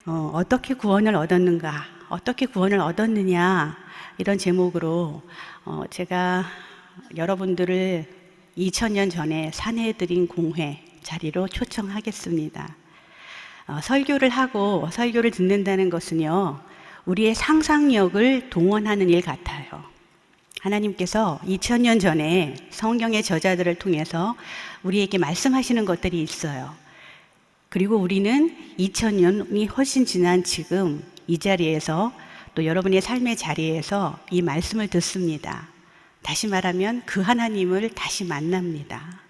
어떻게 구원을 얻었는가, 어떻게 구원을 얻었느냐, 이런 제목으로 제가 여러분들을 2000년 전에 산해드린 공회 자리로 초청하겠습니다. 설교를 하고 설교를 듣는다는 것은요, 우리의 상상력을 동원하는 일 같아요. 하나님께서 2000년 전에 성경의 저자들을 통해서 우리에게 말씀하시는 것들이 있어요. 그리고 우리는 2000년이 훨씬 지난 지금 이 자리에서 또 여러분의 삶의 자리에서 이 말씀을 듣습니다. 다시 말하면 그 하나님을 다시 만납니다.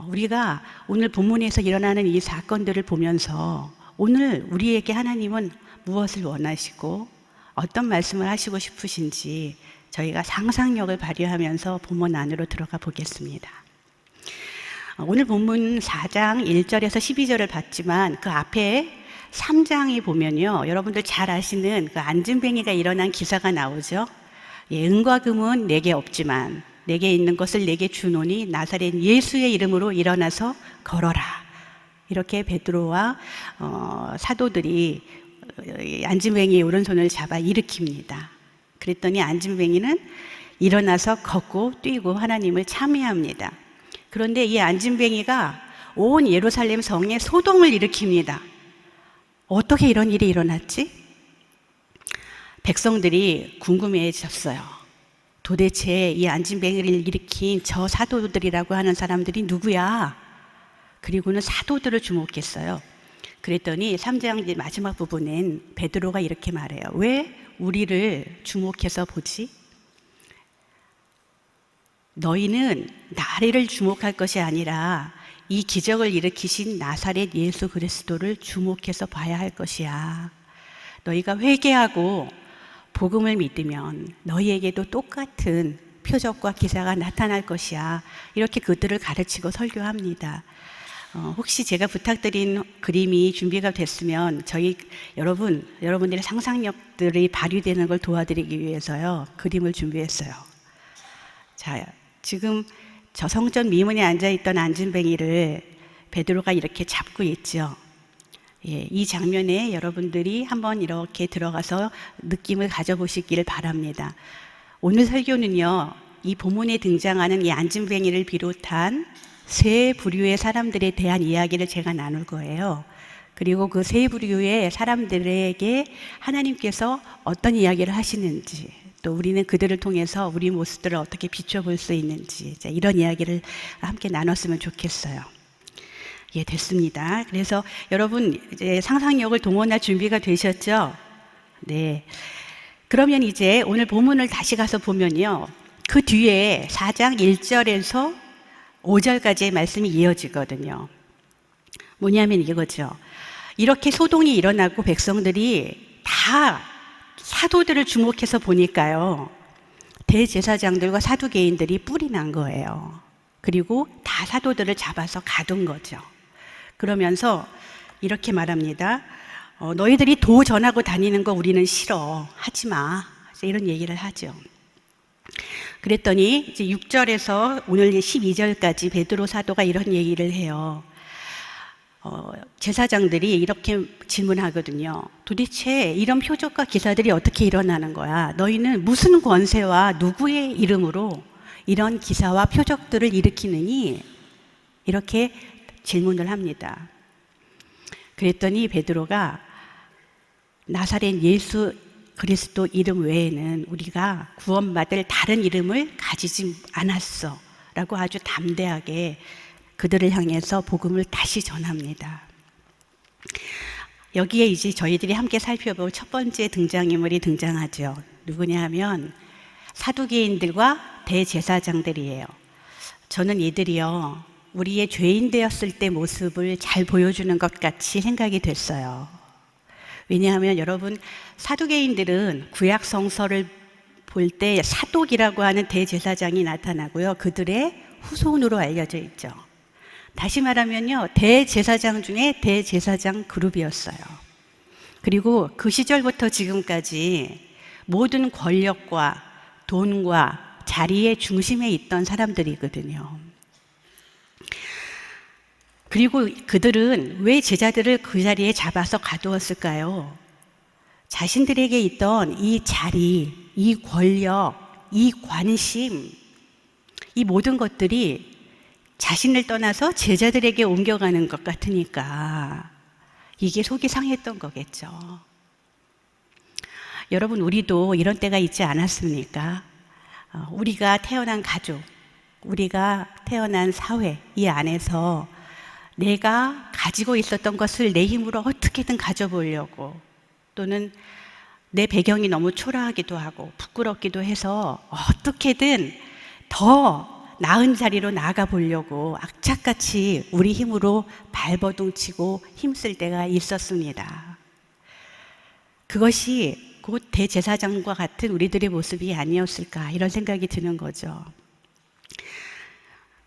우리가 오늘 본문에서 일어나는 이 사건들을 보면서 오늘 우리에게 하나님은 무엇을 원하시고 어떤 말씀을 하시고 싶으신지 저희가 상상력을 발휘하면서 본문 안으로 들어가 보겠습니다. 오늘 본문 4장 1절에서 12절을 봤지만 그 앞에 3장에 보면요, 여러분들 잘 아시는 그 안진뱅이가 일어난 기사가 나오죠. 은과 금은 내게 없지만 내게 있는 것을 내게 주노니 나사렛 예수의 이름으로 일어나서 걸어라. 이렇게 베드로와 사도들이 안진뱅이의 오른손을 잡아 일으킵니다. 그랬더니 안진뱅이는 일어나서 걷고 뛰고 하나님을 찬미합니다. 그런데 이 안진뱅이가 온 예루살렘 성에 소동을 일으킵니다. 어떻게 이런 일이 일어났지? 백성들이 궁금해졌어요. 도대체 이 안진뱅이를 일으킨 저 사도들이라고 하는 사람들이 누구야? 그리고는 사도들을 주목했어요. 그랬더니 3장 마지막 부분엔 베드로가 이렇게 말해요. 왜 우리를 주목해서 보지? 너희는 나를 주목할 것이 아니라 이 기적을 일으키신 나사렛 예수 그리스도를 주목해서 봐야 할 것이야. 너희가 회개하고 복음을 믿으면 너희에게도 똑같은 표적과 기사가 나타날 것이야. 이렇게 그들을 가르치고 설교합니다. 혹시 제가 부탁드린 그림이 준비가 됐으면 여러분들의 상상력들이 발휘되는 걸 도와드리기 위해서요, 그림을 준비했어요. 자, 지금 저 성전 미문에 앉아있던 안진뱅이를 베드로가 이렇게 잡고 있죠. 이 장면에 여러분들이 한번 이렇게 들어가서 느낌을 가져보시기를 바랍니다. 오늘 설교는요, 이 본문에 등장하는 이 안진뱅이를 비롯한 세 부류의 사람들에 대한 이야기를 제가 나눌 거예요. 그리고 그 세 부류의 사람들에게 하나님께서 어떤 이야기를 하시는지, 또 우리는 그들을 통해서 우리 모습들을 어떻게 비춰볼 수 있는지, 이런 이야기를 함께 나눴으면 좋겠어요. 됐습니다. 그래서 여러분 이제 상상력을 동원할 준비가 되셨죠? 네. 그러면 이제 오늘 본문을 다시 가서 보면요, 그 뒤에 4장 1절에서 5절까지의 말씀이 이어지거든요. 뭐냐면 이거죠. 이렇게 소동이 일어나고 백성들이 다 사도들을 주목해서 보니까요, 대제사장들과 사두개인들이 뿔이 난 거예요. 그리고 다 사도들을 잡아서 가둔 거죠. 그러면서 이렇게 말합니다. 너희들이 도 전하고 다니는 거 우리는 싫어. 하지 마. 이런 얘기를 하죠. 그랬더니 이제 6절에서 오늘 12절까지 베드로 사도가 이런 얘기를 해요. 제사장들이 이렇게 질문하거든요. 도대체 이런 표적과 기사들이 어떻게 일어나는 거야? 너희는 무슨 권세와 누구의 이름으로 이런 기사와 표적들을 일으키느니? 이렇게 질문을 합니다. 그랬더니 베드로가 나사렛 예수 그리스도 이름 외에는 우리가 구원받을 다른 이름을 가지지 않았어 라고 아주 담대하게 그들을 향해서 복음을 다시 전합니다. 여기에 이제 저희들이 함께 살펴볼 첫 번째 등장인물이 등장하죠. 누구냐 하면 사두개인들과 대제사장들이에요. 저는 이들이요, 우리의 죄인 되었을 때 모습을 잘 보여주는 것 같이 생각이 됐어요. 왜냐하면 여러분, 사두개인들은 구약 성서를 볼 때 사독이라고 하는 대제사장이 나타나고요, 그들의 후손으로 알려져 있죠. 다시 말하면요, 대제사장 중에 대제사장 그룹이었어요. 그리고 그 시절부터 지금까지 모든 권력과 돈과 자리의 중심에 있던 사람들이거든요. 그리고 그들은 왜 제자들을 그 자리에 잡아서 가두었을까요? 자신들에게 있던 이 자리, 이 권력, 이 관심, 이 모든 것들이 자신을 떠나서 제자들에게 옮겨가는 것 같으니까 이게 속이 상했던 거겠죠. 여러분, 우리도 이런 때가 있지 않았습니까? 우리가 태어난 가족, 우리가 태어난 사회, 이 안에서 내가 가지고 있었던 것을 내 힘으로 어떻게든 가져보려고, 또는 내 배경이 너무 초라하기도 하고 부끄럽기도 해서 어떻게든 더 나은 자리로 나아가 보려고 악착같이 우리 힘으로 발버둥치고 힘쓸 때가 있었습니다. 그것이 곧 대제사장과 같은 우리들의 모습이 아니었을까, 이런 생각이 드는 거죠.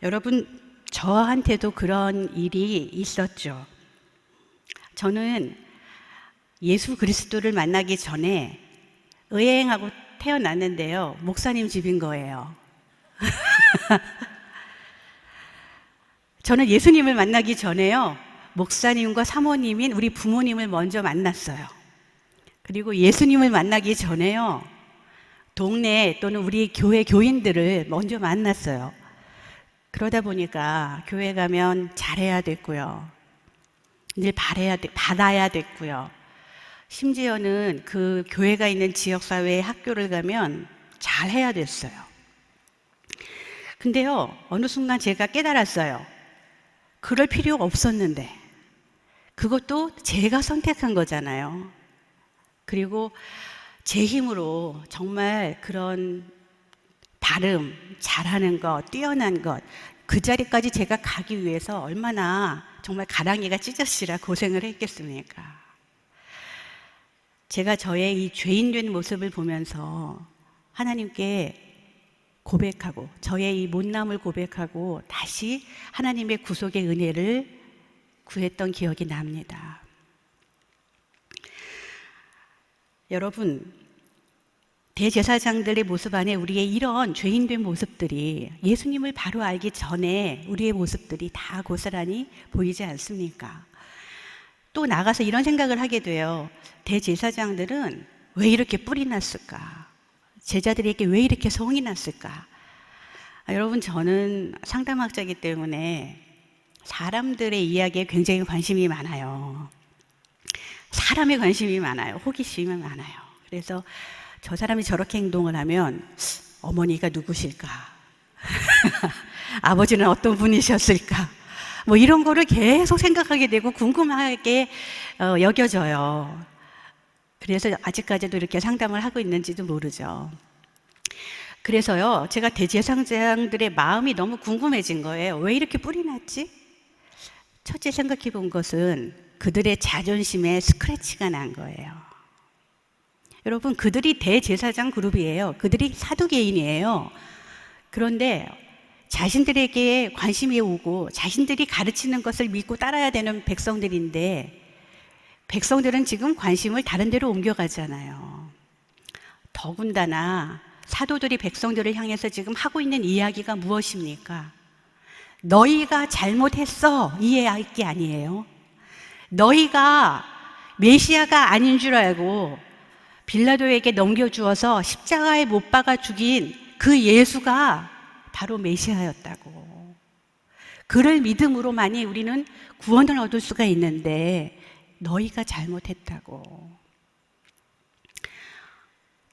여러분, 저한테도 그런 일이 있었죠. 저는 예수 그리스도를 만나기 전에 의행하고 태어났는데요, 목사님 집인 거예요. 저는 예수님을 만나기 전에요, 목사님과 사모님인 우리 부모님을 먼저 만났어요. 그리고 예수님을 만나기 전에요, 동네 또는 우리 교회 교인들을 먼저 만났어요. 그러다 보니까 교회 가면 잘해야 됐고요, 늘 받아야 됐고요, 심지어는 그 교회가 있는 지역사회의 학교를 가면 잘해야 됐어요. 근데요, 어느 순간 제가 깨달았어요. 그럴 필요가 없었는데, 그것도 제가 선택한 거잖아요. 그리고 제 힘으로 정말 그런 발음, 잘하는 것, 뛰어난 것, 그 자리까지 제가 가기 위해서 얼마나 정말 가랑이가 찢어지라 고생을 했겠습니까? 제가 저의 이 죄인된 모습을 보면서 하나님께 고백하고, 저의 이 못남을 고백하고 다시 하나님의 구속의 은혜를 구했던 기억이 납니다. 여러분, 대제사장들의 모습 안에 우리의 이런 죄인된 모습들이 예수님을 바로 알기 전에 우리의 모습들이 다 고스란히 보이지 않습니까? 또 나가서 이런 생각을 하게 돼요. 대제사장들은 왜 이렇게 뿔이 났을까? 제자들에게 왜 이렇게 성이 났을까? 여러분, 저는 상담학자이기 때문에 사람들의 이야기에 굉장히 관심이 많아요. 사람에 관심이 많아요. 호기심이 많아요. 그래서 저 사람이 저렇게 행동을 하면 어머니가 누구실까? 아버지는 어떤 분이셨을까? 뭐 이런 거를 계속 생각하게 되고 궁금하게 여겨져요. 그래서 아직까지도 이렇게 상담을 하고 있는지도 모르죠. 그래서요, 제가 대제사장들의 마음이 너무 궁금해진 거예요. 왜 이렇게 뿔이 났지? 첫째 생각해 본 것은 그들의 자존심에 스크래치가 난 거예요. 여러분, 그들이 대제사장 그룹이에요. 그들이 사두개인이에요. 그런데 자신들에게 관심이 오고 자신들이 가르치는 것을 믿고 따라야 되는 백성들인데, 백성들은 지금 관심을 다른 데로 옮겨가잖아요. 더군다나 사도들이 백성들을 향해서 지금 하고 있는 이야기가 무엇입니까? 너희가 잘못했어, 이 이야기 아니에요. 너희가 메시아가 아닌 줄 알고 빌라도에게 넘겨주어서 십자가에 못 박아 죽인 그 예수가 바로 메시아였다고. 그를 믿음으로만이 우리는 구원을 얻을 수가 있는데 너희가 잘못했다고.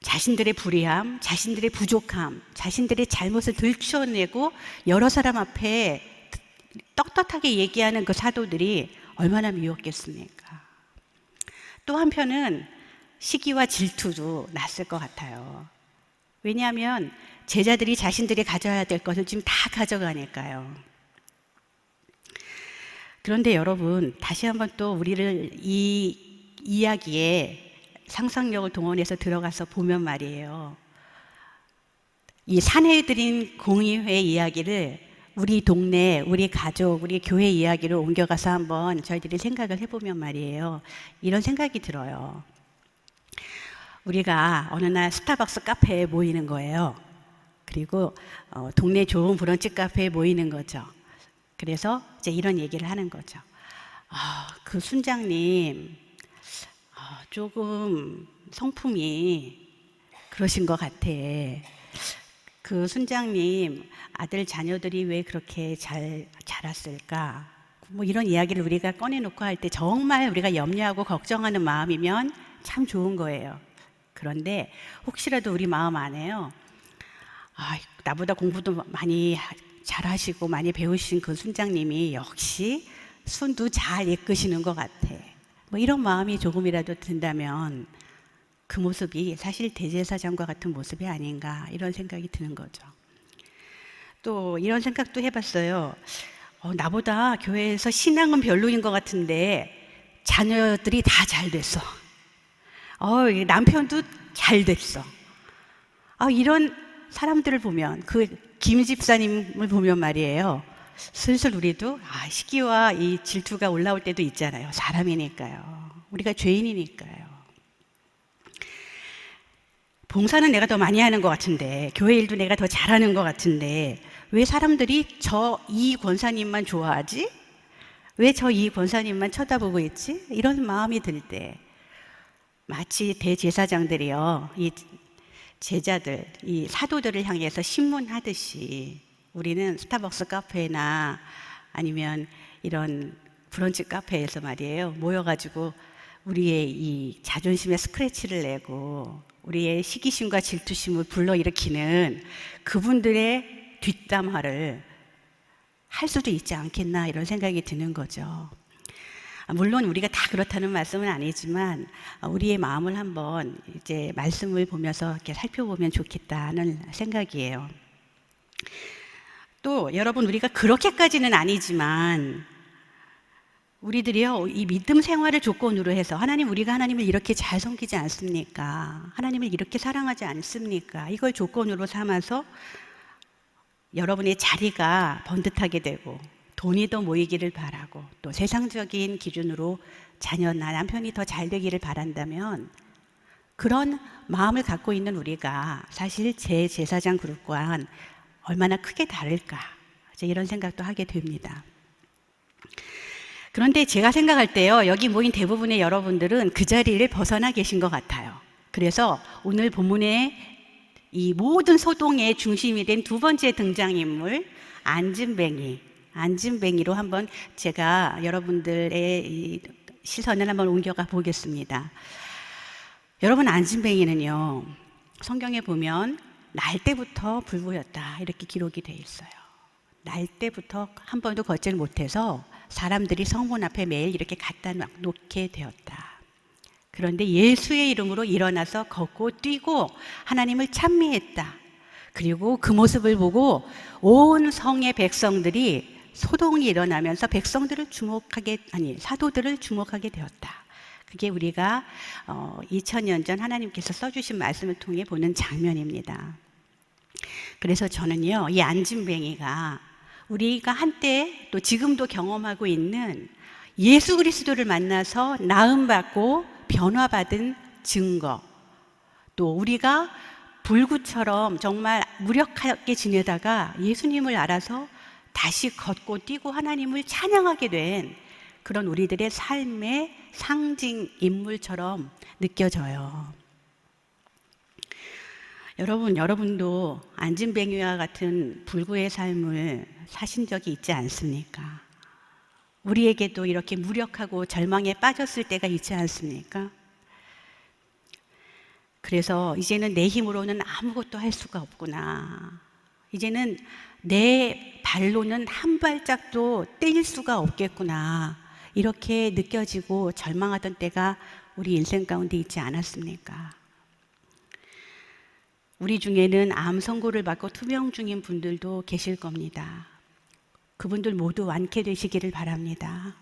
자신들의 불의함, 자신들의 부족함, 자신들의 잘못을 들추어내고 여러 사람 앞에 떳떳하게 얘기하는 그 사도들이 얼마나 미웠겠습니까? 또 한편은 시기와 질투도 났을 것 같아요. 왜냐하면 제자들이 자신들이 가져야 될 것을 지금 다 가져가니까요. 그런데 여러분, 다시 한번 또 우리를 이 이야기에 상상력을 동원해서 들어가서 보면 말이에요, 이 산헤드린 공의회 이야기를 우리 동네, 우리 가족, 우리 교회 이야기로 옮겨가서 한번 저희들이 생각을 해보면 말이에요, 이런 생각이 들어요. 우리가 어느 날 스타벅스 카페에 모이는 거예요. 그리고 동네 좋은 브런치 카페에 모이는 거죠. 그래서 이제 이런 얘기를 하는 거죠. 그 순장님, 조금 성품이 그러신 것 같아. 그 순장님 아들 자녀들이 왜 그렇게 잘 자랐을까? 뭐 이런 이야기를 우리가 꺼내놓고 할 때 정말 우리가 염려하고 걱정하는 마음이면 참 좋은 거예요. 그런데 혹시라도 우리 마음 안에요, 나보다 공부도 많이 잘하시고 많이 배우신 그 순장님이 역시 순도 잘 이끄시는 것 같아, 뭐 이런 마음이 조금이라도 든다면 그 모습이 사실 대제사장과 같은 모습이 아닌가, 이런 생각이 드는 거죠. 또 이런 생각도 해봤어요. 나보다 교회에서 신앙은 별로인 것 같은데 자녀들이 다 잘 됐어. 남편도 잘 됐어. 이런 사람들을 보면, 그 김 집사님을 보면 말이에요, 슬슬 우리도 시기와 이 질투가 올라올 때도 있잖아요. 사람이니까요. 우리가 죄인이니까요. 봉사는 내가 더 많이 하는 것 같은데, 교회 일도 내가 더 잘하는 것 같은데, 왜 사람들이 저 이 권사님만 좋아하지? 왜 저 이 권사님만 쳐다보고 있지? 이런 마음이 들 때 마치 대제사장들이요, 이 제자들, 이 사도들을 향해서 신문하듯이 우리는 스타벅스 카페나 아니면 이런 브런치 카페에서 말이에요, 모여가지고 우리의 이 자존심에 스크래치를 내고 우리의 시기심과 질투심을 불러일으키는 그분들의 뒷담화를 할 수도 있지 않겠나, 이런 생각이 드는 거죠. 물론 우리가 다 그렇다는 말씀은 아니지만 우리의 마음을 한번 이제 말씀을 보면서 이렇게 살펴보면 좋겠다는 생각이에요. 또 여러분, 우리가 그렇게까지는 아니지만 우리들이요, 이 믿음 생활을 조건으로 해서 우리가 하나님을 이렇게 잘 섬기지 않습니까? 하나님을 이렇게 사랑하지 않습니까? 이걸 조건으로 삼아서 여러분의 자리가 번듯하게 되고 돈이 더 모이기를 바라고 또 세상적인 기준으로 자녀나 남편이 더 잘 되기를 바란다면, 그런 마음을 갖고 있는 우리가 사실 제 제사장 그룹과는 얼마나 크게 다를까, 이제 이런 생각도 하게 됩니다. 그런데 제가 생각할 때요, 여기 모인 대부분의 여러분들은 그 자리를 벗어나 계신 것 같아요. 그래서 오늘 본문의 이 모든 소동의 중심이 된 두 번째 등장인물, 안진뱅이로 한번 제가 여러분들의 이 시선을 한번 옮겨가 보겠습니다. 여러분, 안진뱅이는요, 성경에 보면 날 때부터 불구였다, 이렇게 기록이 돼 있어요. 날 때부터 한 번도 걷지를 못해서 사람들이 성문 앞에 매일 이렇게 갖다 놓게 되었다. 그런데 예수의 이름으로 일어나서 걷고 뛰고 하나님을 찬미했다. 그리고 그 모습을 보고 온 성의 백성들이 소동이 일어나면서 사도들을 주목하게 되었다. 그게 우리가 2000년 전 하나님께서 써주신 말씀을 통해 보는 장면입니다. 그래서 저는요, 이 안진뱅이가 우리가 한때 또 지금도 경험하고 있는 예수 그리스도를 만나서 나음받고 변화받은 증거, 또 우리가 불구처럼 정말 무력하게 지내다가 예수님을 알아서 다시 걷고 뛰고 하나님을 찬양하게 된 그런 우리들의 삶의 상징 인물처럼 느껴져요. 여러분도 안진뱅이와 같은 불구의 삶을 사신 적이 있지 않습니까? 우리에게도 이렇게 무력하고 절망에 빠졌을 때가 있지 않습니까? 그래서 이제는 내 힘으로는 아무것도 할 수가 없구나. 이제는 내 발로는 한 발짝도 떼일 수가 없겠구나. 이렇게 느껴지고 절망하던 때가 우리 인생 가운데 있지 않았습니까? 우리 중에는 암 선고를 받고 투병 중인 분들도 계실 겁니다. 그분들 모두 완쾌되시기를 바랍니다.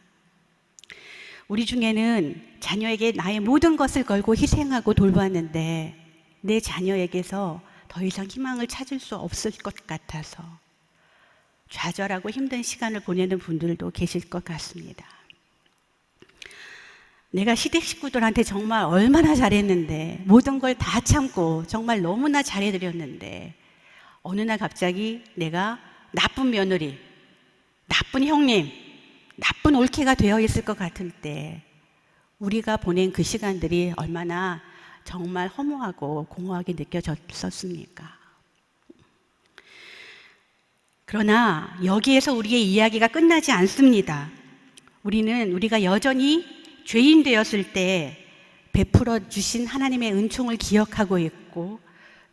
우리 중에는 자녀에게 나의 모든 것을 걸고 희생하고 돌봤는데 내 자녀에게서 더 이상 희망을 찾을 수 없을 것 같아서 좌절하고 힘든 시간을 보내는 분들도 계실 것 같습니다. 내가 시댁 식구들한테 정말 얼마나 잘했는데, 모든 걸 다 참고 정말 너무나 잘해드렸는데 어느 날 갑자기 내가 나쁜 며느리, 나쁜 형님, 나쁜 올케가 되어 있을 것 같을 때 우리가 보낸 그 시간들이 얼마나 정말 허무하고 공허하게 느껴졌었습니까? 그러나 여기에서 우리의 이야기가 끝나지 않습니다. 우리가 여전히 죄인 되었을 때 베풀어 주신 하나님의 은총을 기억하고 있고,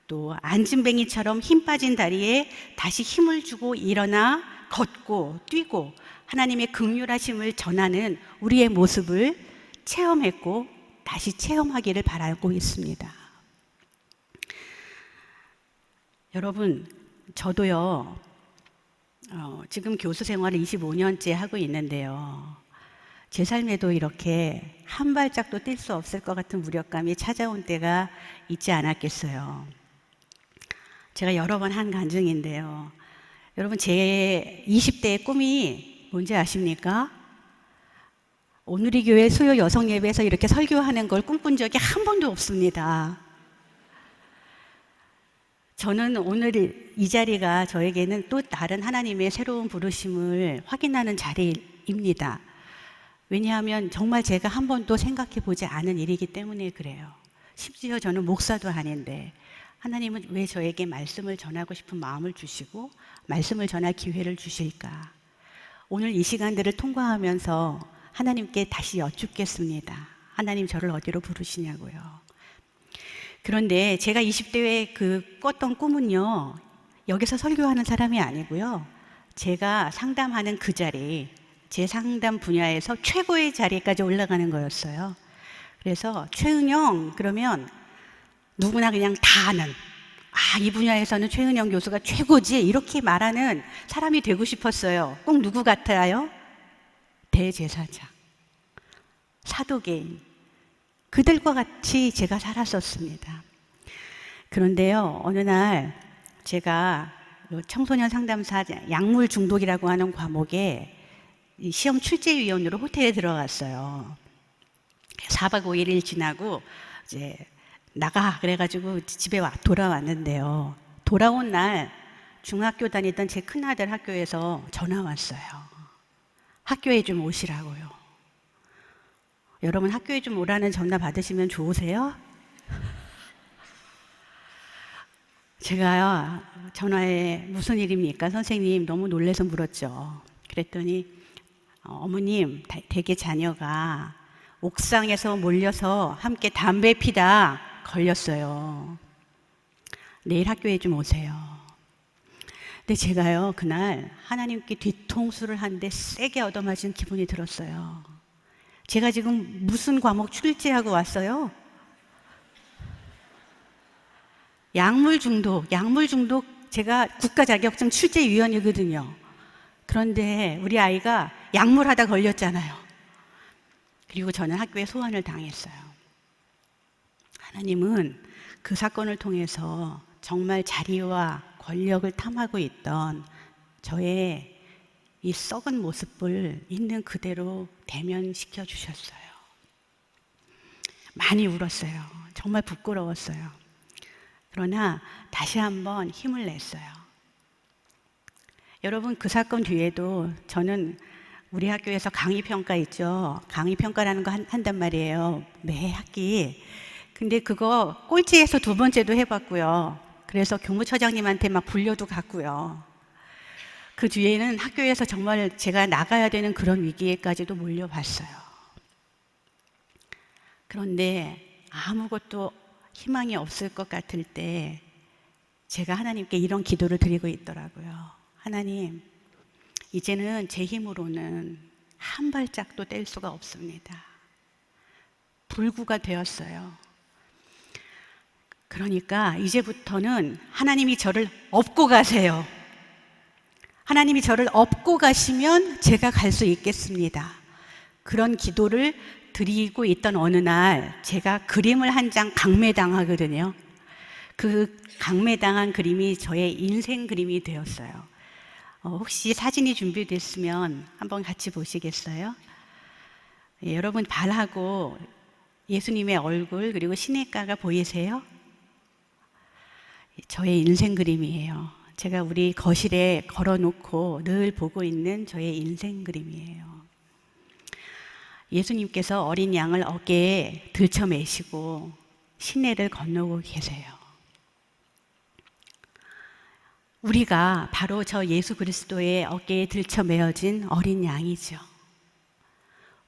또 안진뱅이처럼 힘 빠진 다리에 다시 힘을 주고 일어나 걷고 뛰고 하나님의 긍휼하심을 전하는 우리의 모습을 체험했고 다시 체험하기를 바라고 있습니다. 여러분, 저도요, 지금 교수 생활을 25년째 하고 있는데요, 제 삶에도 이렇게 한 발짝도 뛸 수 없을 것 같은 무력감이 찾아온 때가 있지 않았겠어요. 제가 여러 번 한 간증인데요, 여러분, 제 20대의 꿈이 뭔지 아십니까? 오늘의 교회 수요 여성 예배에서 이렇게 설교하는 걸 꿈꾼 적이 한 번도 없습니다. 저는 오늘 이 자리가 저에게는 또 다른 하나님의 새로운 부르심을 확인하는 자리입니다. 왜냐하면 정말 제가 한 번도 생각해 보지 않은 일이기 때문에 그래요. 심지어 저는 목사도 아닌데 하나님은 왜 저에게 말씀을 전하고 싶은 마음을 주시고 말씀을 전할 기회를 주실까? 오늘 이 시간들을 통과하면서 하나님께 다시 여쭙겠습니다. 하나님, 저를 어디로 부르시냐고요. 그런데 제가 20대에 꿨던 꿈은요, 여기서 설교하는 사람이 아니고요, 제가 상담하는 그 자리, 제 상담 분야에서 최고의 자리까지 올라가는 거였어요. 그래서 최은영 그러면 누구나 그냥 다 아는, 이 분야에서는 최은영 교수가 최고지, 이렇게 말하는 사람이 되고 싶었어요. 꼭 누구 같아요? 대제사장, 사도계인, 그들과 같이 제가 살았었습니다. 그런데요, 어느 날 제가 청소년 상담사 약물 중독이라고 하는 과목에 시험 출제위원으로 호텔에 들어갔어요. 4박 5일을 지나고 이제 나가 그래가지고 집에 돌아왔는데요, 돌아온 날 중학교 다니던 제 큰아들 학교에서 전화 왔어요. 학교에 좀 오시라고요. 여러분, 학교에 좀 오라는 전화 받으시면 좋으세요? 제가요, 전화에 무슨 일입니까? 선생님, 너무 놀라서 물었죠. 그랬더니 어머님, 대개 자녀가 옥상에서 몰려서 함께 담배 피다 걸렸어요. 내일 학교에 좀 오세요. 근데 제가요, 그날 하나님께 뒤통수를 한 대 세게 얻어맞은 기분이 들었어요. 제가 지금 무슨 과목 출제하고 왔어요? 약물 중독, 제가 국가 자격증 출제위원이거든요. 그런데 우리 아이가 약물하다 걸렸잖아요. 그리고 저는 학교에 소환을 당했어요. 하나님은 그 사건을 통해서 정말 자리와 권력을 탐하고 있던 저의 이 썩은 모습을 있는 그대로 대면시켜 주셨어요. 많이 울었어요. 정말 부끄러웠어요. 그러나 다시 한번 힘을 냈어요. 여러분, 그 사건 뒤에도 저는 우리 학교에서 강의평가 있죠. 강의평가라는 거 한단 말이에요, 매 학기. 근데 그거 꼴찌에서 2번째도 해봤고요. 그래서 교무처장님한테 막 불려도 갔고요. 그 뒤에는 학교에서 정말 제가 나가야 되는 그런 위기에까지도 몰려봤어요. 그런데 아무것도 희망이 없을 것 같을 때 제가 하나님께 이런 기도를 드리고 있더라고요. 하나님, 이제는 제 힘으로는 한 발짝도 뗄 수가 없습니다. 불구가 되었어요. 그러니까 이제부터는 하나님이 저를 업고 가세요. 하나님이 저를 업고 가시면 제가 갈 수 있겠습니다. 그런 기도를 드리고 있던 어느 날 제가 그림을 한 장 강매당하거든요. 그 강매당한 그림이 저의 인생 그림이 되었어요. 혹시 사진이 준비됐으면 한번 같이 보시겠어요? 예, 여러분, 발하고 예수님의 얼굴 그리고 시냇가가 보이세요? 저의 인생 그림이에요. 제가 우리 거실에 걸어놓고 늘 보고 있는 저의 인생 그림이에요. 예수님께서 어린 양을 어깨에 들쳐매시고 시내를 건너고 계세요. 우리가 바로 저 예수 그리스도의 어깨에 들쳐매어진 어린 양이죠.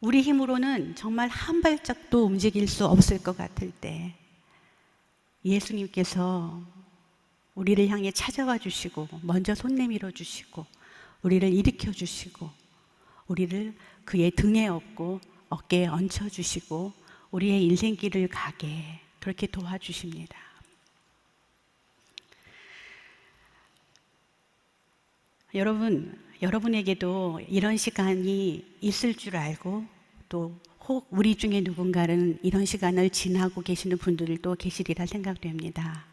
우리 힘으로는 정말 한 발짝도 움직일 수 없을 것 같을 때 예수님께서 우리를 향해 찾아와 주시고 먼저 손 내밀어 주시고 우리를 일으켜 주시고 우리를 그의 등에 업고 어깨에 얹혀 주시고 우리의 인생길을 가게 그렇게 도와주십니다. 여러분에게도 이런 시간이 있을 줄 알고 또 혹 우리 중에 누군가는 이런 시간을 지나고 계시는 분들도 계시리라 생각됩니다.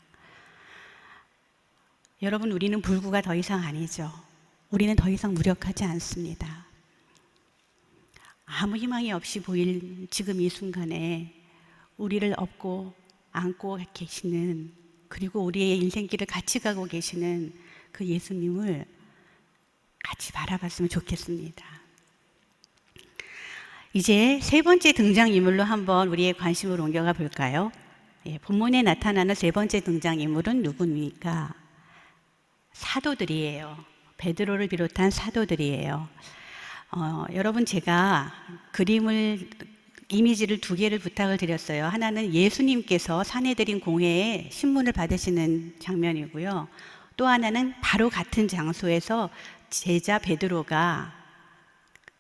여러분, 우리는 불구가 더 이상 아니죠. 우리는 더 이상 무력하지 않습니다. 아무 희망이 없이 보일 지금 이 순간에 우리를 업고 안고 계시는, 그리고 우리의 인생길을 같이 가고 계시는 그 예수님을 같이 바라봤으면 좋겠습니다. 이제 세 번째 등장인물로 한번 우리의 관심을 옮겨가 볼까요? 본문에 나타나는 세 번째 등장인물은 누굽니까? 사도들이에요. 베드로를 비롯한 사도들이에요. 여러분, 제가 이미지를 두 개를 부탁을 드렸어요. 하나는 예수님께서 사내들인 공회에 신문을 받으시는 장면이고요. 또 하나는 바로 같은 장소에서 제자 베드로가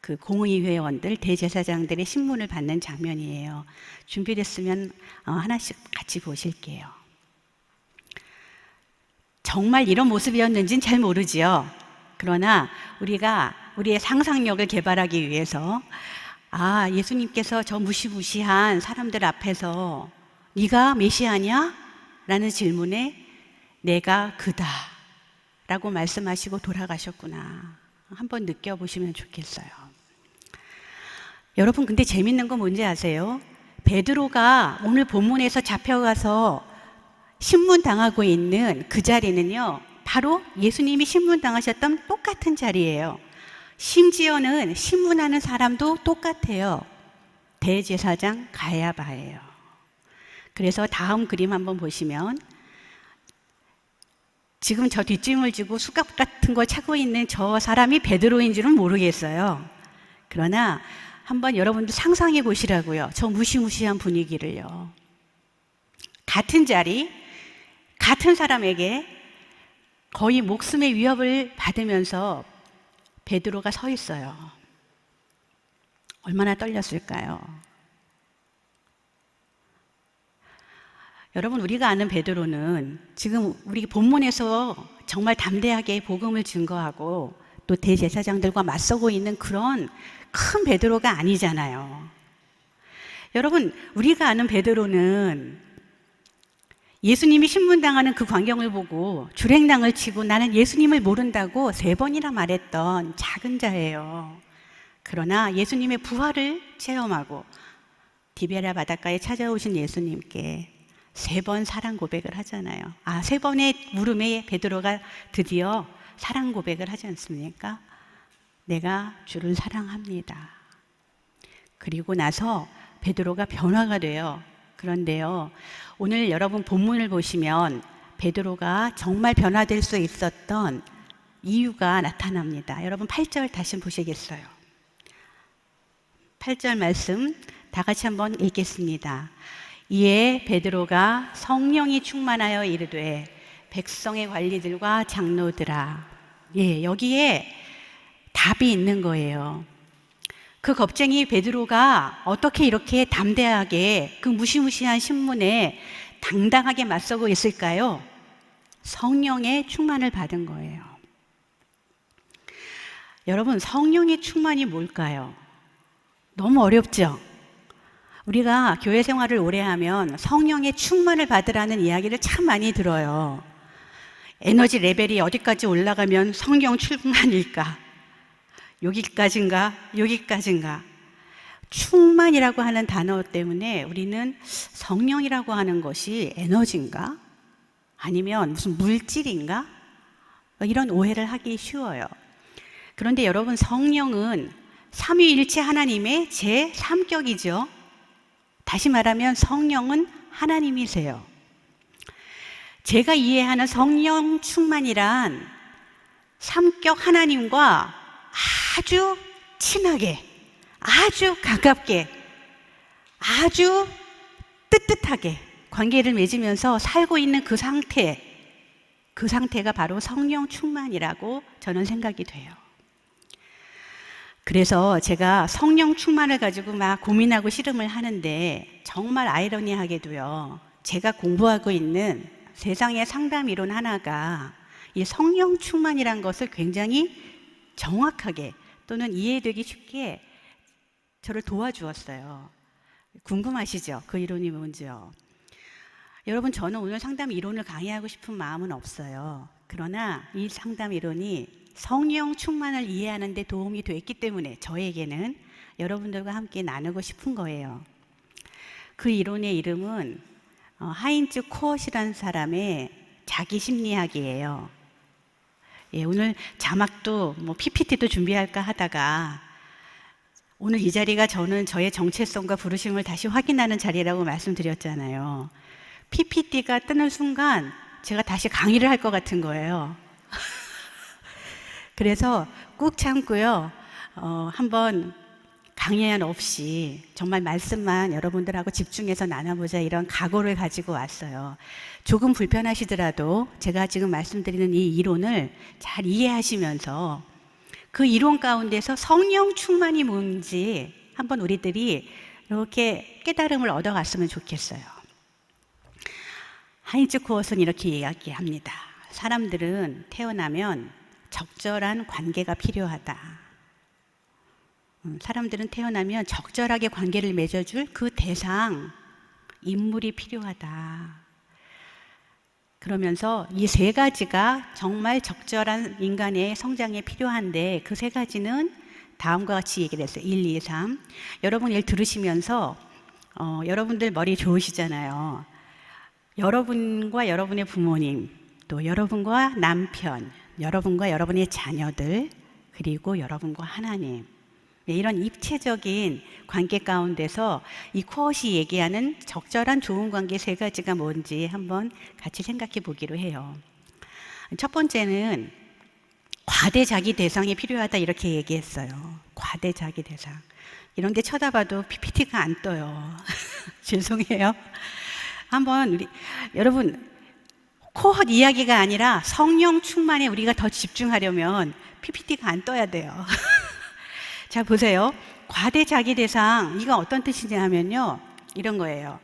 그 공의회원들, 대제사장들의 신문을 받는 장면이에요. 준비됐으면 하나씩 같이 보실게요. 정말 이런 모습이었는지는 잘 모르지요. 그러나 우리가 우리의 상상력을 개발하기 위해서 예수님께서 저 무시무시한 사람들 앞에서 네가 메시아냐? 라는 질문에 내가 그다 라고 말씀하시고 돌아가셨구나. 한번 느껴보시면 좋겠어요. 여러분, 근데 재밌는 건 뭔지 아세요? 베드로가 오늘 본문에서 잡혀가서 신문당하고 있는 그 자리는요, 바로 예수님이 신문당하셨던 똑같은 자리예요. 심지어는 신문하는 사람도 똑같아요. 대제사장 가야바예요. 그래서 다음 그림 한번 보시면 지금 저 뒷짐을 지고 수갑 같은 거 차고 있는 저 사람이 베드로인 줄은 모르겠어요. 그러나 한번 여러분도 상상해 보시라고요. 저 무시무시한 분위기를요. 같은 자리, 같은 사람에게 거의 목숨의 위협을 받으면서 베드로가 서 있어요. 얼마나 떨렸을까요? 여러분, 우리가 아는 베드로는 지금 우리 본문에서 정말 담대하게 복음을 증거하고 또 대제사장들과 맞서고 있는 그런 큰 베드로가 아니잖아요. 여러분, 우리가 아는 베드로는 예수님이 신문당하는 그 광경을 보고 줄행랑을 치고 나는 예수님을 모른다고 3번이나 말했던 작은 자예요. 그러나 예수님의 부활을 체험하고 디베랴 바닷가에 찾아오신 예수님께 3번 사랑 고백을 하잖아요. 3번의 물음에 베드로가 드디어 사랑 고백을 하지 않습니까? 내가 주를 사랑합니다. 그리고 나서 베드로가 변화가 돼요. 그런데요, 오늘 여러분 본문을 보시면 베드로가 정말 변화될 수 있었던 이유가 나타납니다. 여러분 8절 다시 보시겠어요? 8절 말씀 다 같이 한번 읽겠습니다. 이에 베드로가 성령이 충만하여 이르되 백성의 관리들과 장로들아. 여기에 답이 있는 거예요. 그 겁쟁이 베드로가 어떻게 이렇게 담대하게 그 무시무시한 신문에 당당하게 맞서고 있을까요? 성령의 충만을 받은 거예요. 여러분, 성령의 충만이 뭘까요? 너무 어렵죠? 우리가 교회 생활을 오래 하면 성령의 충만을 받으라는 이야기를 참 많이 들어요. 에너지 레벨이 어디까지 올라가면 성령 충만일까? 여기까지인가? 여기까지인가? 충만이라고 하는 단어 때문에 우리는 성령이라고 하는 것이 에너지인가? 아니면 무슨 물질인가? 이런 오해를 하기 쉬워요. 그런데 여러분, 성령은 삼위일체 하나님의 제3격이죠. 다시 말하면 성령은 하나님이세요. 제가 이해하는 성령 충만이란 삼격 하나님과 아주 친하게, 아주 가깝게, 아주 뜨뜻하게 관계를 맺으면서 살고 있는 그 상태가 바로 성령 충만이라고 저는 생각이 돼요. 그래서 제가 성령 충만을 가지고 막 고민하고 씨름을 하는데, 정말 아이러니하게도요, 제가 공부하고 있는 세상의 상담 이론 하나가 이 성령 충만이란 것을 굉장히 정확하게 또는 이해되기 쉽게 저를 도와주었어요. 궁금하시죠? 그 이론이 뭔지요? 여러분, 저는 오늘 상담 이론을 강의하고 싶은 마음은 없어요. 그러나 이 상담 이론이 성령 충만을 이해하는 데 도움이 됐기 때문에 저에게는 여러분들과 함께 나누고 싶은 거예요. 그 이론의 이름은 하인츠 코엇이라는 사람의 자기 심리학이에요. 오늘 자막도 PPT도 준비할까 하다가, 오늘 이 자리가 저는 저의 정체성과 부르심을 다시 확인하는 자리라고 말씀드렸잖아요. PPT가 뜨는 순간 제가 다시 강의를 할 것 같은 거예요. 그래서 꾹 참고요. 한번 강연 없이 정말 말씀만 여러분들하고 집중해서 나눠보자, 이런 각오를 가지고 왔어요. 조금 불편하시더라도 제가 지금 말씀드리는 이 이론을 잘 이해하시면서 그 이론 가운데서 성령 충만이 뭔지 한번 우리들이 이렇게 깨달음을 얻어갔으면 좋겠어요. 하인츠 코엇은 이렇게 이야기합니다. 사람들은 태어나면 적절한 관계가 필요하다. 사람들은 태어나면 적절하게 관계를 맺어줄 그 대상, 인물이 필요하다. 그러면서 이 세 가지가 정말 적절한 인간의 성장에 필요한데, 그 세 가지는 다음과 같이 얘기를 했어요. 1, 2, 3. 여러분 일 들으시면서 여러분들 머리 좋으시잖아요. 여러분과 여러분의 부모님, 또 여러분과 남편, 여러분과 여러분의 자녀들, 그리고 여러분과 하나님, 이런 입체적인 관계 가운데서 이 코엇이 얘기하는 적절한 좋은 관계 세 가지가 뭔지 한번 같이 생각해 보기로 해요. 첫 번째는 과대 자기 대상이 필요하다, 이렇게 얘기했어요. 과대 자기 대상. 이런 데 쳐다봐도 PPT가 안 떠요. 죄송해요. 한번 여러분, 코엇 이야기가 아니라 성령 충만에 우리가 더 집중하려면 PPT가 안 떠야 돼요. 자, 보세요. 과대 자기 대상, 이거 어떤 뜻이냐 하면요, 이런 거예요.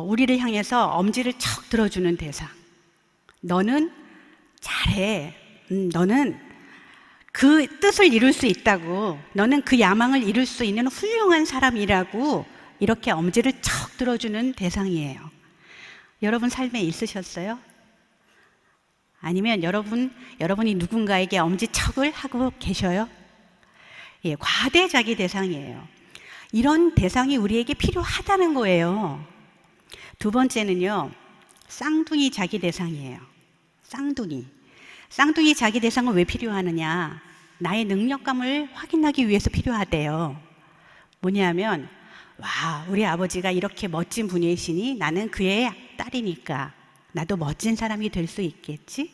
우리를 향해서 엄지를 척 들어주는 대상. 너는 잘해. 너는 그 뜻을 이룰 수 있다고. 너는 그 야망을 이룰 수 있는 훌륭한 사람이라고, 이렇게 엄지를 척 들어주는 대상이에요. 여러분 삶에 있으셨어요? 아니면 여러분이 누군가에게 엄지척을 하고 계셔요? 예, 과대 자기 대상이에요. 이런 대상이 우리에게 필요하다는 거예요. 두 번째는요, 쌍둥이 자기 대상이에요. 쌍둥이 자기 대상은 왜 필요하느냐? 나의 능력감을 확인하기 위해서 필요하대요. 뭐냐면, 와, 우리 아버지가 이렇게 멋진 분이시니 나는 그의 딸이니까 나도 멋진 사람이 될 수 있겠지?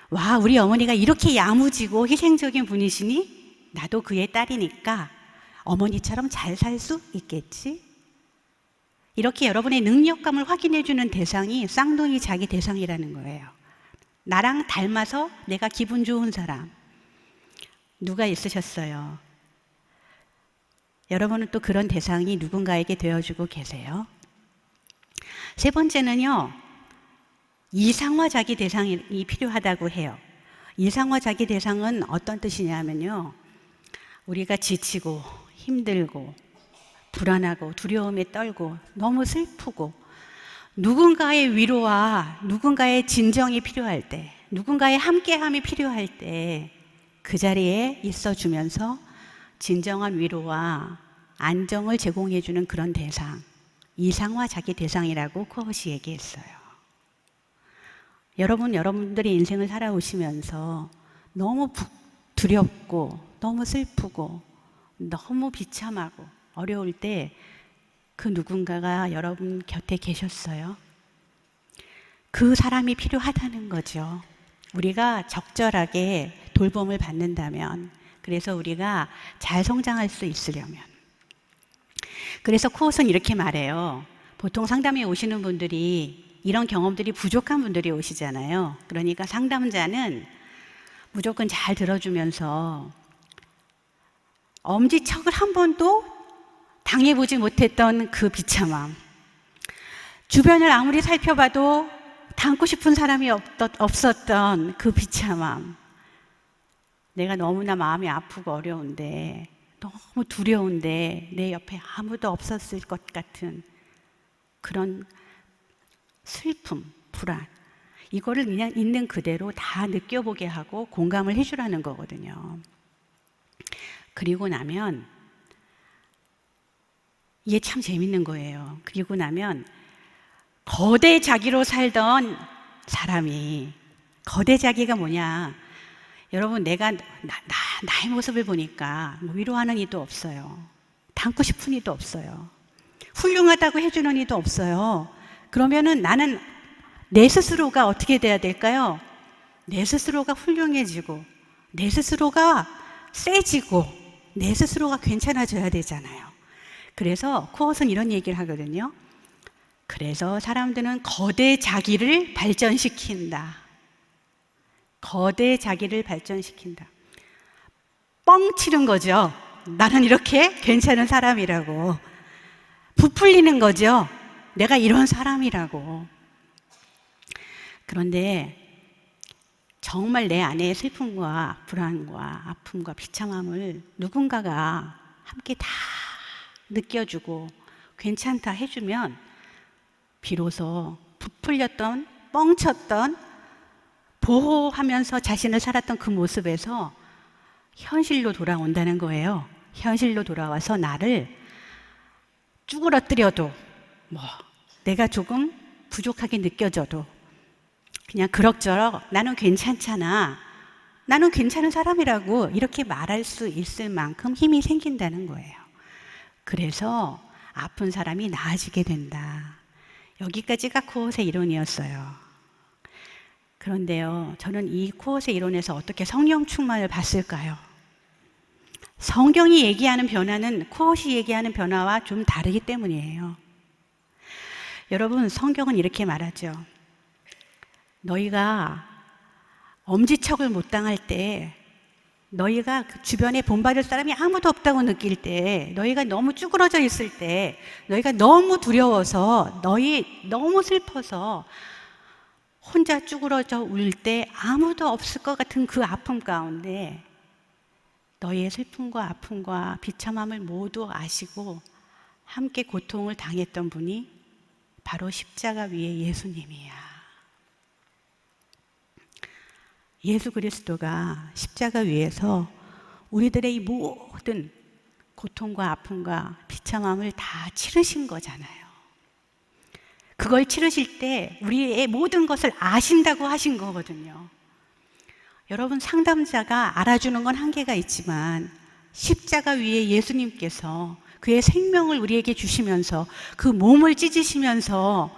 와, 우리 어머니가 이렇게 야무지고 희생적인 분이시니 나도 그의 딸이니까 어머니처럼 잘 살 수 있겠지? 이렇게 여러분의 능력감을 확인해주는 대상이 쌍둥이 자기 대상이라는 거예요. 나랑 닮아서 내가 기분 좋은 사람. 누가 있으셨어요? 여러분은 또 그런 대상이 누군가에게 되어주고 계세요? 세 번째는요, 이상화 자기 대상이 필요하다고 해요. 이상화 자기 대상은 어떤 뜻이냐면요, 우리가 지치고 힘들고 불안하고 두려움에 떨고 너무 슬프고 누군가의 위로와 누군가의 진정이 필요할 때, 누군가의 함께함이 필요할 때 그 자리에 있어주면서 진정한 위로와 안정을 제공해주는 그런 대상, 이상화 자기 대상이라고 코엇이 얘기했어요. 여러분들의 인생을 살아오시면서 너무 두렵고 너무 슬프고 너무 비참하고 어려울 때 그 누군가가 여러분 곁에 계셨어요? 그 사람이 필요하다는 거죠. 우리가 적절하게 돌봄을 받는다면, 그래서 우리가 잘 성장할 수 있으려면. 그래서 코엇은 이렇게 말해요. 보통 상담에 오시는 분들이 이런 경험들이 부족한 분들이 오시잖아요. 그러니까 상담자는 무조건 잘 들어주면서 엄지척을 한 번도 당해보지 못했던 그 비참함, 주변을 아무리 살펴봐도 닮고 싶은 사람이 없었던 그 비참함, 내가 너무나 마음이 아프고 어려운데, 너무 두려운데 내 옆에 아무도 없었을 것 같은 그런 슬픔, 불안, 이거를 그냥 있는 그대로 다 느껴보게 하고 공감을 해주라는 거거든요. 그리고 나면 이게 참 재밌는 거예요. 그리고 나면 거대 자기로 살던 사람이, 거대 자기가 뭐냐, 여러분, 내가 나의 모습을 보니까 위로하는 이도 없어요. 닮고 싶은 이도 없어요. 훌륭하다고 해주는 이도 없어요. 그러면은 나는 내 스스로가 어떻게 돼야 될까요? 내 스스로가 훌륭해지고, 내 스스로가 세지고, 내 스스로가 괜찮아져야 되잖아요. 그래서 코엇은 이런 얘기를 하거든요. 그래서 사람들은 거대 자기를 발전시킨다. 거대 자기를 발전시킨다. 뻥 치는 거죠. 나는 이렇게 괜찮은 사람이라고. 부풀리는 거죠. 내가 이런 사람이라고. 그런데 정말 내 안에 슬픔과 불안과 아픔과 비참함을 누군가가 함께 다 느껴주고 괜찮다 해주면 비로소 부풀렸던, 뻥쳤던, 보호하면서 자신을 살았던 그 모습에서 현실로 돌아온다는 거예요. 현실로 돌아와서 나를 쭈그러뜨려도, 내가 조금 부족하게 느껴져도 그냥 그럭저럭 나는 괜찮잖아, 나는 괜찮은 사람이라고 이렇게 말할 수 있을 만큼 힘이 생긴다는 거예요. 그래서 아픈 사람이 나아지게 된다. 여기까지가 코엇의 이론이었어요. 그런데요, 저는 이 코엇의 이론에서 어떻게 성령 충만을 봤을까요? 성경이 얘기하는 변화는 코엇이 얘기하는 변화와 좀 다르기 때문이에요. 여러분, 성경은 이렇게 말하죠. 너희가 엄지척을 못 당할 때, 너희가 그 주변에 본받을 사람이 아무도 없다고 느낄 때, 너희가 너무 쭈그러져 있을 때, 너희가 너무 두려워서, 너무 슬퍼서 혼자 쭈그러져 울 때 아무도 없을 것 같은 그 아픔 가운데 너희의 슬픔과 아픔과 비참함을 모두 아시고 함께 고통을 당했던 분이 바로 십자가 위에 예수님이야. 예수 그리스도가 십자가 위에서 우리들의 이 모든 고통과 아픔과 비참함을 다 치르신 거잖아요. 그걸 치르실 때 우리의 모든 것을 아신다고 하신 거거든요. 여러분, 상담자가 알아주는 건 한계가 있지만 십자가 위에 예수님께서 그의 생명을 우리에게 주시면서 그 몸을 찢으시면서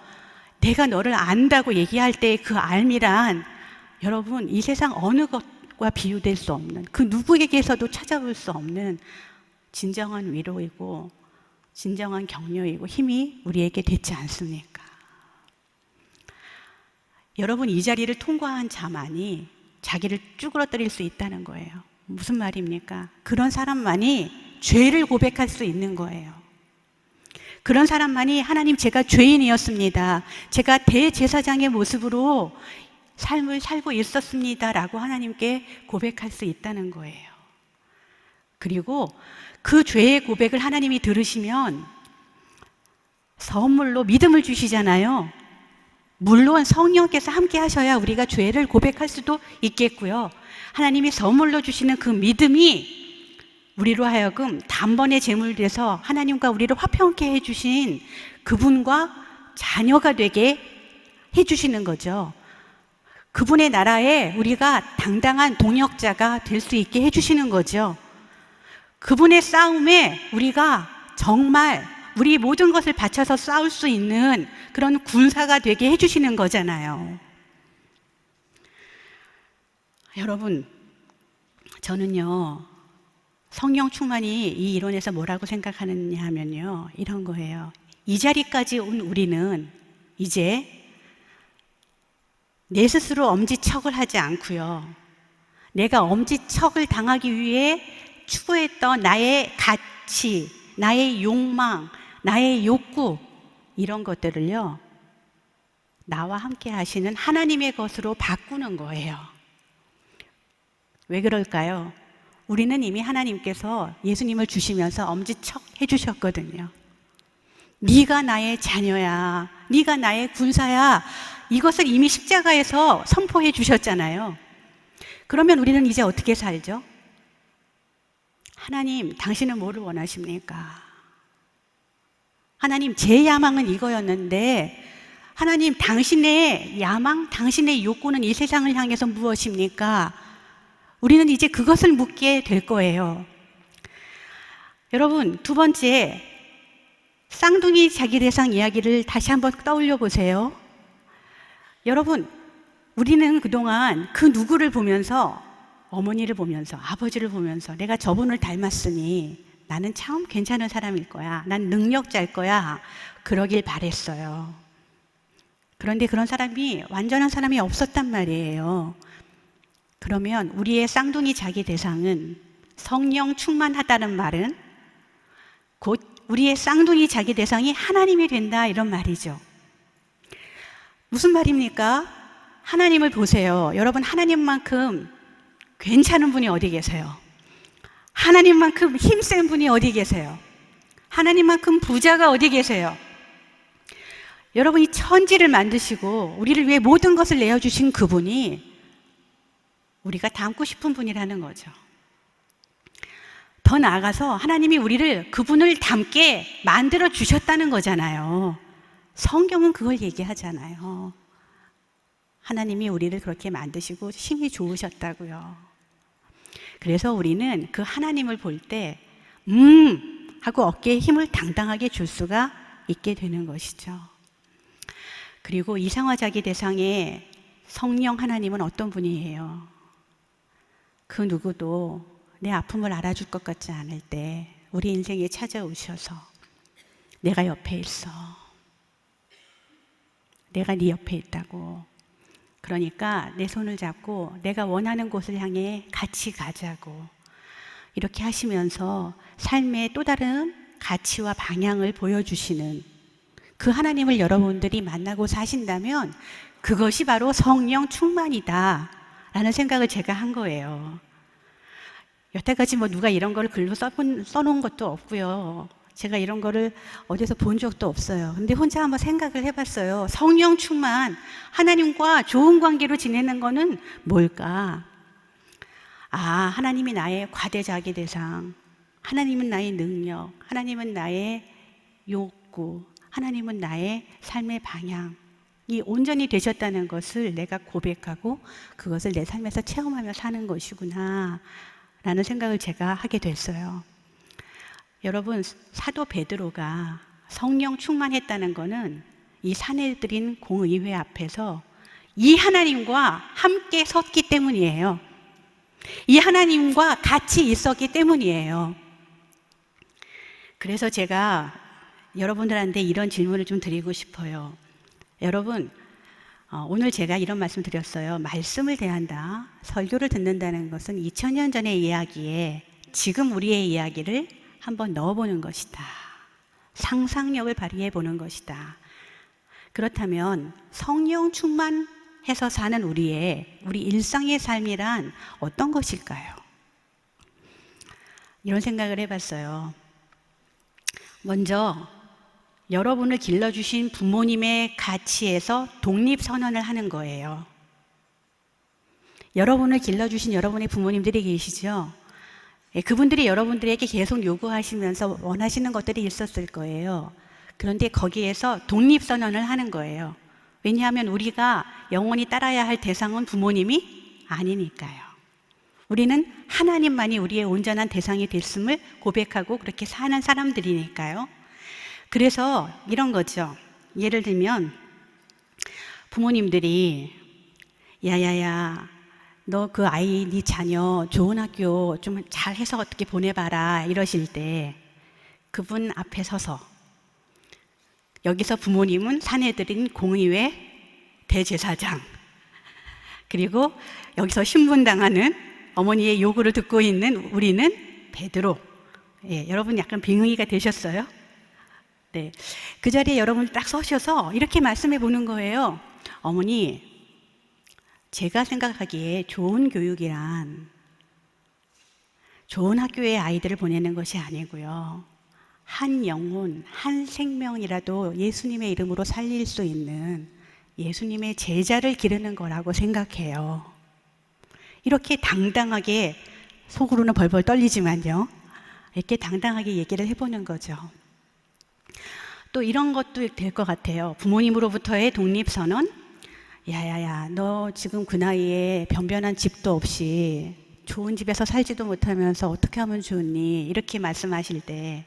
내가 너를 안다고 얘기할 때 그 알미란, 여러분, 이 세상 어느 것과 비유될 수 없는, 그 누구에게서도 찾아볼 수 없는 진정한 위로이고 진정한 격려이고 힘이 우리에게 됐지 않습니까? 여러분, 이 자리를 통과한 자만이 자기를 쭈그러뜨릴 수 있다는 거예요. 무슨 말입니까? 그런 사람만이 죄를 고백할 수 있는 거예요. 그런 사람만이 하나님, 제가 죄인이었습니다, 제가 대제사장의 모습으로 삶을 살고 있었습니다 라고 하나님께 고백할 수 있다는 거예요. 그리고 그 죄의 고백을 하나님이 들으시면 선물로 믿음을 주시잖아요. 물론 성령께서 함께 하셔야 우리가 죄를 고백할 수도 있겠고요. 하나님이 선물로 주시는 그 믿음이 우리로 하여금 단번에 제물돼서 하나님과 우리를 화평케 해주신 그분과 자녀가 되게 해주시는 거죠. 그분의 나라에 우리가 당당한 동역자가 될 수 있게 해주시는 거죠. 그분의 싸움에 우리가 정말 우리 모든 것을 바쳐서 싸울 수 있는 그런 군사가 되게 해주시는 거잖아요. 여러분, 저는요, 성령 충만이 이 이론에서 뭐라고 생각하느냐 하면요, 이런 거예요. 이 자리까지 온 우리는 이제 내 스스로 엄지척을 하지 않고요, 내가 엄지척을 당하기 위해 추구했던 나의 가치, 나의 욕망, 나의 욕구, 이런 것들을요, 나와 함께 하시는 하나님의 것으로 바꾸는 거예요. 왜 그럴까요? 우리는 이미 하나님께서 예수님을 주시면서 엄지척 해주셨거든요. 네가 나의 자녀야, 네가 나의 군사야, 이것을 이미 십자가에서 선포해 주셨잖아요. 그러면 우리는 이제 어떻게 살죠? 하나님, 당신은 뭐를 원하십니까? 하나님, 제 야망은 이거였는데, 하나님, 당신의 야망, 당신의 욕구는 이 세상을 향해서 무엇입니까? 우리는 이제 그것을 묻게 될 거예요. 여러분, 두 번째, 쌍둥이 자기 대상 이야기를 다시 한번 떠올려 보세요. 여러분, 우리는 그동안 그 누구를 보면서, 어머니를 보면서, 아버지를 보면서 내가 저분을 닮았으니 나는 참 괜찮은 사람일 거야, 난 능력자일 거야, 그러길 바랬어요. 그런데 그런 사람이, 완전한 사람이 없었단 말이에요. 그러면 우리의 쌍둥이 자기 대상은, 성령 충만하다는 말은 곧 우리의 쌍둥이 자기 대상이 하나님이 된다, 이런 말이죠. 무슨 말입니까? 하나님을 보세요. 여러분, 하나님만큼 괜찮은 분이 어디 계세요? 하나님만큼 힘센 분이 어디 계세요? 하나님만큼 부자가 어디 계세요? 여러분, 이 천지를 만드시고 우리를 위해 모든 것을 내어주신 그분이 우리가 닮고 싶은 분이라는 거죠. 더 나아가서 하나님이 우리를, 그분을 닮게 만들어 주셨다는 거잖아요. 성경은 그걸 얘기하잖아요. 하나님이 우리를 그렇게 만드시고 힘이 좋으셨다고요. 그래서 우리는 그 하나님을 볼 때 하고 어깨에 힘을 당당하게 줄 수가 있게 되는 것이죠. 그리고 이상화자기 대상의 성령 하나님은 어떤 분이에요? 그 누구도 내 아픔을 알아줄 것 같지 않을 때 우리 인생에 찾아오셔서 내가 옆에 있어, 내가 네 옆에 있다고, 그러니까 내 손을 잡고 내가 원하는 곳을 향해 같이 가자고, 이렇게 하시면서 삶의 또 다른 가치와 방향을 보여주시는 그 하나님을 여러분들이 만나고 사신다면 그것이 바로 성령 충만이다 라는 생각을 제가 한 거예요. 여태까지 뭐 누가 이런 걸 글로 써놓은 것도 없고요, 제가 이런 거를 어디서 본 적도 없어요. 근데 혼자 한번 생각을 해봤어요. 성령 충만, 하나님과 좋은 관계로 지내는 거는 뭘까? 하나님이 나의 과대자기 대상, 하나님은 나의 능력, 하나님은 나의 욕구, 하나님은 나의 삶의 방향이 온전히 되셨다는 것을 내가 고백하고 그것을 내 삶에서 체험하며 사는 것이구나 라는 생각을 제가 하게 됐어요. 여러분, 사도 베드로가 성령 충만했다는 것은 이 사내들인 공의회 앞에서 이 하나님과 함께 섰기 때문이에요. 이 하나님과 같이 있었기 때문이에요. 그래서 제가 여러분들한테 이런 질문을 좀 드리고 싶어요. 여러분, 오늘 제가 이런 말씀 드렸어요. 말씀을 대한다, 설교를 듣는다는 것은 2000년 전의 이야기에 지금 우리의 이야기를 한번 넣어보는 것이다. 상상력을 발휘해 보는 것이다. 그렇다면 성령 충만해서 사는 우리 일상의 삶이란 어떤 것일까요? 이런 생각을 해봤어요. 먼저 여러분을 길러주신 부모님의 가치에서 독립선언을 하는 거예요. 여러분을 길러주신 여러분의 부모님들이 계시죠? 그분들이 여러분들에게 계속 요구하시면서 원하시는 것들이 있었을 거예요. 그런데 거기에서 독립선언을 하는 거예요. 왜냐하면 우리가 영원히 따라야 할 대상은 부모님이 아니니까요. 우리는 하나님만이 우리의 온전한 대상이 됐음을 고백하고 그렇게 사는 사람들이니까요. 그래서 이런 거죠. 예를 들면 부모님들이 야야야 너 그 아이 네 자녀 좋은 학교 좀 잘해서 어떻게 보내봐라 이러실 때 그분 앞에 서서 여기서 부모님은 사내들인 공의회 대제사장 그리고 여기서 신분당하는 어머니의 요구를 듣고 있는 우리는 베드로. 예, 여러분 약간 빙의가 되셨어요? 네, 그 자리에 여러분 딱 서셔서 이렇게 말씀해 보는 거예요. 어머니, 제가 생각하기에 좋은 교육이란 좋은 학교에 아이들을 보내는 것이 아니고요. 한 영혼, 한 생명이라도 예수님의 이름으로 살릴 수 있는 예수님의 제자를 기르는 거라고 생각해요. 이렇게 당당하게, 속으로는 벌벌 떨리지만요, 이렇게 당당하게 얘기를 해보는 거죠. 또 이런 것도 될 것 같아요. 부모님으로부터의 독립선언. 야야야, 너 지금 그 나이에 변변한 집도 없이 좋은 집에서 살지도 못하면서 어떻게 하면 좋니? 이렇게 말씀하실 때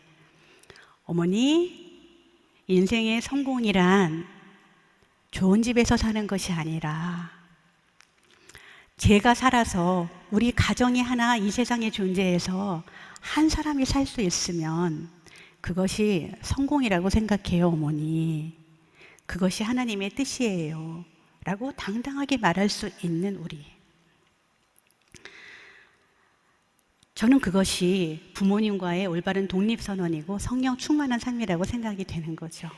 어머니, 인생의 성공이란 좋은 집에서 사는 것이 아니라 제가 살아서 우리 가정이 하나 이 세상에 존재해서 한 사람이 살 수 있으면 그것이 성공이라고 생각해요, 어머니. 그것이 하나님의 뜻이에요. 라고 당당하게 말할 수 있는 우리. 저는 그것이 부모님과의 올바른 독립선언이고 성령 충만한 삶이라고 생각이 되는 거죠.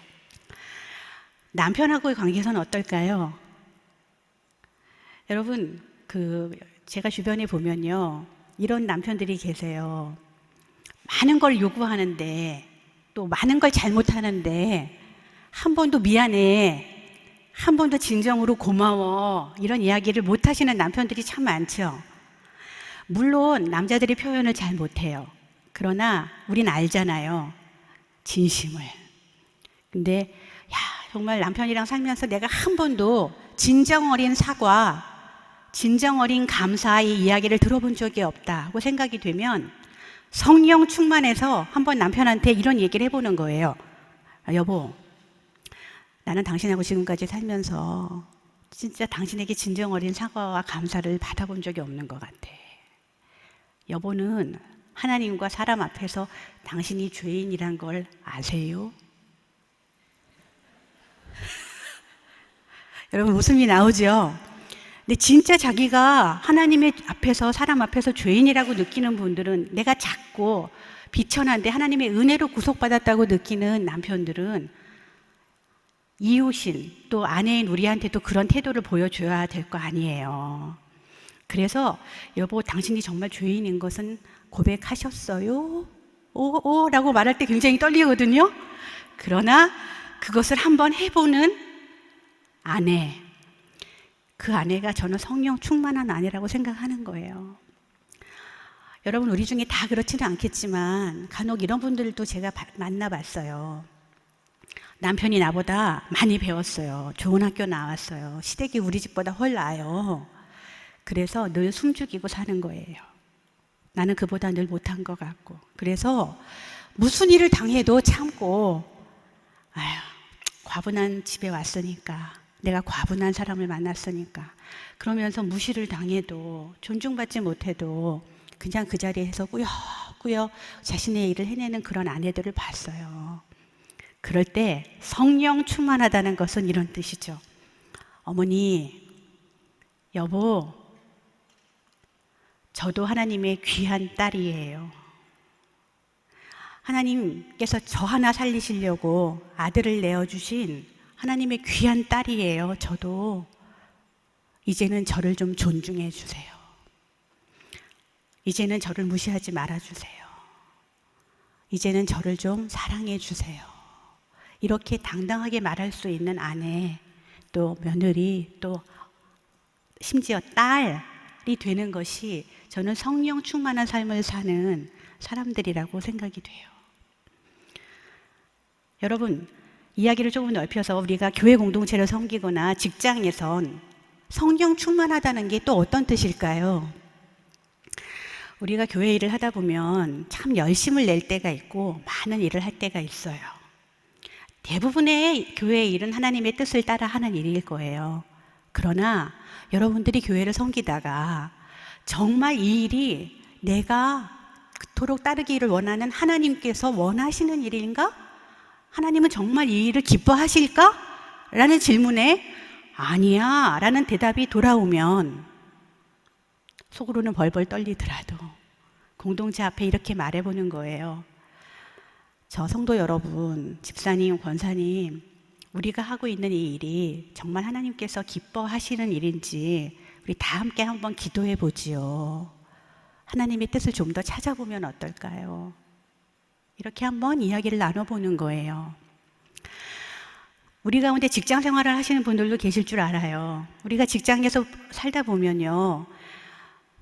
남편하고의 관계에서는 어떨까요? 여러분, 제가 주변에 보면요, 이런 남편들이 계세요. 많은 걸 요구하는데 또 많은 걸 잘못하는데 한 번도 미안해, 한 번도 진정으로 고마워 이런 이야기를 못 하시는 남편들이 참 많죠. 물론 남자들이 표현을 잘 못해요. 그러나 우린 알잖아요, 진심을. 근데 정말 남편이랑 살면서 내가 한 번도 진정 어린 사과, 진정 어린 감사의 이야기를 들어본 적이 없다고 생각이 되면 성령 충만해서 한번 남편한테 이런 얘기를 해보는 거예요. 여보, 나는 당신하고 지금까지 살면서 진짜 당신에게 진정 어린 사과와 감사를 받아본 적이 없는 것 같아. 여보는 하나님과 사람 앞에서 당신이 죄인이란 걸 아세요? 여러분 웃음이 나오죠? 근데 진짜 자기가 하나님의 앞에서, 사람 앞에서 죄인이라고 느끼는 분들은, 내가 작고 비천한데 하나님의 은혜로 구속받았다고 느끼는 남편들은 이웃인 또 아내인 우리한테도 그런 태도를 보여줘야 될 거 아니에요. 그래서 여보, 당신이 정말 죄인인 것은 고백하셨어요? 오 라고 말할 때 굉장히 떨리거든요. 그러나 그것을 한번 해보는 아내, 그 아내가 저는 성령 충만한 아내라고 생각하는 거예요. 여러분, 우리 중에 다 그렇지는 않겠지만 간혹 이런 분들도 제가 만나봤어요. 남편이 나보다 많이 배웠어요. 좋은 학교 나왔어요. 시댁이 우리 집보다 훨 나아요. 그래서 늘 숨죽이고 사는 거예요. 나는 그보다 늘 못한 것 같고. 그래서 무슨 일을 당해도 참고, 과분한 집에 왔으니까, 내가 과분한 사람을 만났으니까, 그러면서 무시를 당해도, 존중받지 못해도 그냥 그 자리에서 꾸역꾸역 자신의 일을 해내는 그런 아내들을 봤어요. 그럴 때 성령 충만하다는 것은 이런 뜻이죠. 어머니, 여보, 저도 하나님의 귀한 딸이에요. 하나님께서 저 하나 살리시려고 아들을 내어주신 하나님의 귀한 딸이에요. 저도 이제는 저를 좀 존중해 주세요. 이제는 저를 무시하지 말아 주세요. 이제는 저를 좀 사랑해 주세요. 이렇게 당당하게 말할 수 있는 아내, 또 며느리, 또 심지어 딸이 되는 것이 저는 성령 충만한 삶을 사는 사람들이라고 생각이 돼요. 여러분, 이야기를 조금 넓혀서 우리가 교회 공동체를 섬기거나 직장에선 성령 충만하다는 게 또 어떤 뜻일까요? 우리가 교회 일을 하다 보면 참 열심을 낼 때가 있고 많은 일을 할 때가 있어요. 대부분의 교회 일은 하나님의 뜻을 따라 하는 일일 거예요. 그러나 여러분들이 교회를 섬기다가 정말 이 일이 내가 그토록 따르기를 원하는 하나님께서 원하시는 일인가? 하나님은 정말 이 일을 기뻐하실까? 라는 질문에 아니야 라는 대답이 돌아오면 속으로는 벌벌 떨리더라도 공동체 앞에 이렇게 말해보는 거예요. 저 성도 여러분, 집사님, 권사님, 우리가 하고 있는 이 일이 정말 하나님께서 기뻐하시는 일인지 우리 다 함께 한번 기도해 보지요. 하나님의 뜻을 좀 더 찾아보면 어떨까요? 이렇게 한번 이야기를 나눠보는 거예요. 우리 가운데 직장 생활을 하시는 분들도 계실 줄 알아요. 우리가 직장에서 살다 보면요,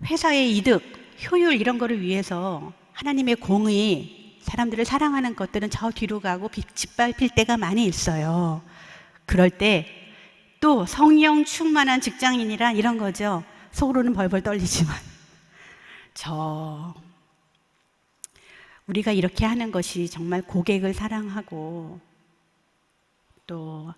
회사의 이득, 효율 이런 거를 위해서 하나님의 공의, 사람들을 사랑하는 것들은 저 뒤로 가고 짓밟힐 때가 많이 있어요. 그럴 때 또 성령 충만한 직장인이란 이런 거죠. 속으로는 벌벌 떨리지만 우리가 이렇게 하는 것이 정말 고객을 사랑하고 또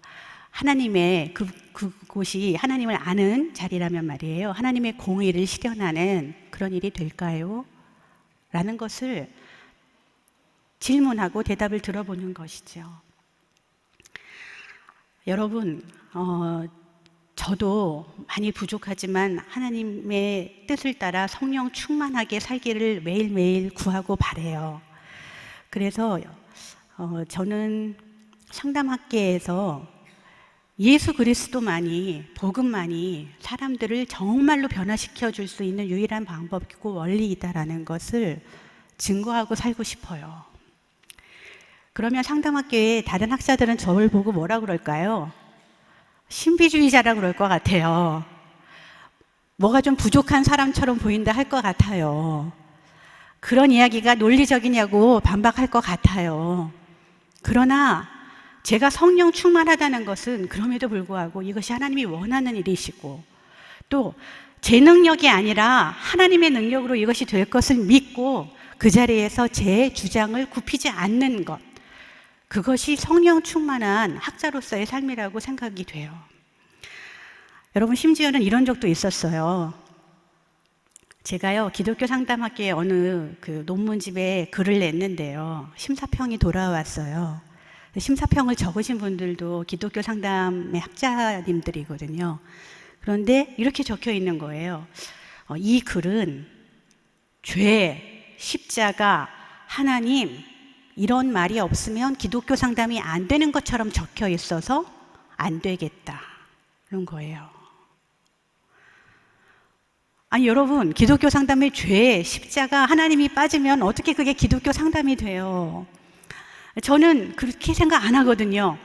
하나님의 그곳이 하나님을 아는 자리라면 말이에요. 하나님의 공의를 실현하는 그런 일이 될까요? 라는 것을 질문하고 대답을 들어보는 것이죠. 여러분, 저도 많이 부족하지만 하나님의 뜻을 따라 성령 충만하게 살기를 매일매일 구하고 바래요. 그래서 저는 상담학계에서 예수 그리스도만이, 복음만이 사람들을 정말로 변화시켜 줄 수 있는 유일한 방법이고 원리이다라는 것을 증거하고 살고 싶어요. 그러면 상담학계의 다른 학자들은 저를 보고 뭐라 그럴까요? 신비주의자라고 그럴 것 같아요. 뭐가 좀 부족한 사람처럼 보인다 할 것 같아요. 그런 이야기가 논리적이냐고 반박할 것 같아요. 그러나 제가 성령 충만하다는 것은 그럼에도 불구하고 이것이 하나님이 원하는 일이시고 또 제 능력이 아니라 하나님의 능력으로 이것이 될 것을 믿고 그 자리에서 제 주장을 굽히지 않는 것, 그것이 성령 충만한 학자로서의 삶이라고 생각이 돼요. 여러분, 심지어는 이런 적도 있었어요. 제가요, 기독교 상담학계에 어느 그 논문집에 글을 냈는데요, 심사평이 돌아왔어요. 심사평을 적으신 분들도 기독교 상담의 학자님들이거든요. 그런데 이렇게 적혀 있는 거예요. 이 글은 죄, 십자가, 하나님 이런 말이 없으면 기독교 상담이 안 되는 것처럼 적혀 있어서 안 되겠다. 그런 거예요. 아니 여러분, 기독교 상담에 죄, 십자가, 하나님이 빠지면 어떻게 그게 기독교 상담이 돼요? 저는 그렇게 생각 안 하거든요.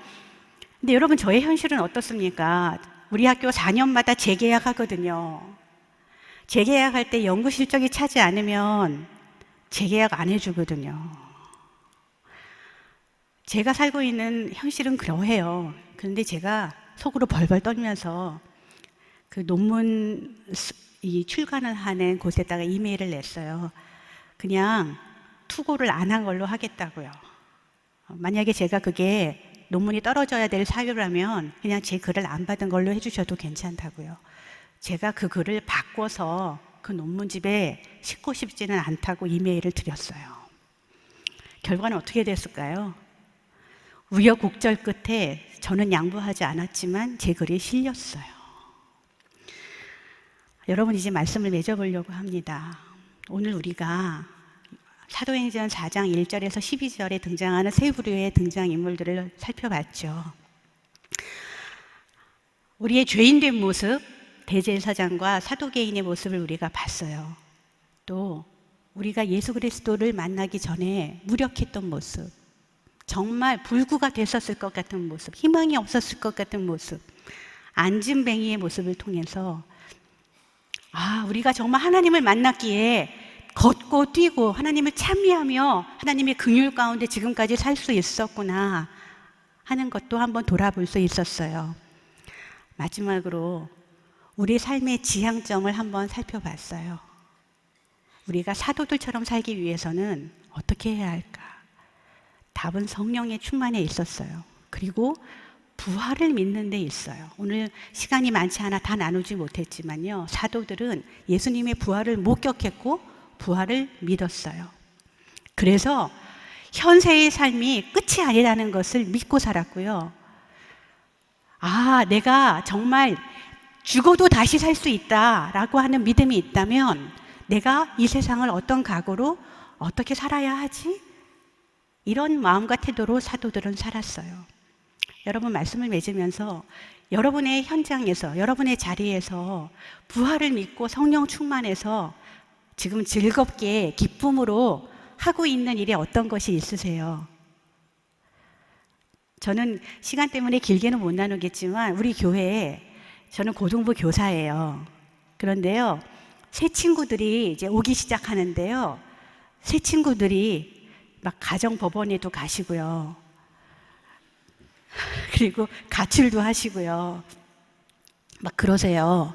근데 여러분, 저의 현실은 어떻습니까? 우리 학교 4년마다 재계약하거든요. 재계약할 때 연구 실적이 차지 않으면 재계약 안 해주거든요. 제가 살고 있는 현실은 그러해요. 그런데 제가 속으로 벌벌 떨면서 그 논문 출간을 하는 곳에다가 이메일을 냈어요. 그냥 투고를 안 한 걸로 하겠다고요. 만약에 제가 그게 논문이 떨어져야 될 사유라면 그냥 제 글을 안 받은 걸로 해주셔도 괜찮다고요. 제가 그 글을 바꿔서 그 논문집에 싣고 싶지는 않다고 이메일을 드렸어요. 결과는 어떻게 됐을까요? 우여곡절 끝에 저는 양보하지 않았지만 제 글이 실렸어요. 여러분, 이제 말씀을 맺어보려고 합니다. 오늘 우리가 사도행전 4장 1절에서 12절에 등장하는 세 부류의 등장인물들을 살펴봤죠. 우리의 죄인된 모습, 대제사장과 사도개인의 모습을 우리가 봤어요. 또 우리가 예수 그리스도를 만나기 전에 무력했던 모습, 정말 불구가 됐었을 것 같은 모습, 희망이 없었을 것 같은 모습, 안진뱅이의 모습을 통해서 우리가 정말 하나님을 만났기에 걷고 뛰고 하나님을 찬미하며 하나님의 긍휼 가운데 지금까지 살 수 있었구나. 하는 것도 한번 돌아볼 수 있었어요. 마지막으로 우리 삶의 지향점을 한번 살펴봤어요. 우리가 사도들처럼 살기 위해서는 어떻게 해야 할까? 답은 성령의 충만에 있었어요. 그리고 부활을 믿는 데 있어요. 오늘 시간이 많지 않아 다 나누지 못했지만요. 사도들은 예수님의 부활을 목격했고 부활을 믿었어요. 그래서 현세의 삶이 끝이 아니라는 것을 믿고 살았고요. 아, 내가 정말 죽어도 다시 살 수 있다라고 하는 믿음이 있다면 내가 이 세상을 어떤 각오로 어떻게 살아야 하지? 이런 마음과 태도로 사도들은 살았어요. 여러분, 말씀을 맺으면서 여러분의 현장에서, 여러분의 자리에서 부활을 믿고 성령 충만해서 지금 즐겁게 기쁨으로 하고 있는 일이 어떤 것이 있으세요? 저는 시간 때문에 길게는 못 나누겠지만 우리 교회에, 저는 고등부 교사예요. 그런데요, 새 친구들이 이제 오기 시작하는데요, 새 친구들이 막 가정법원에도 가시고요, 그리고 가출도 하시고요, 막 그러세요.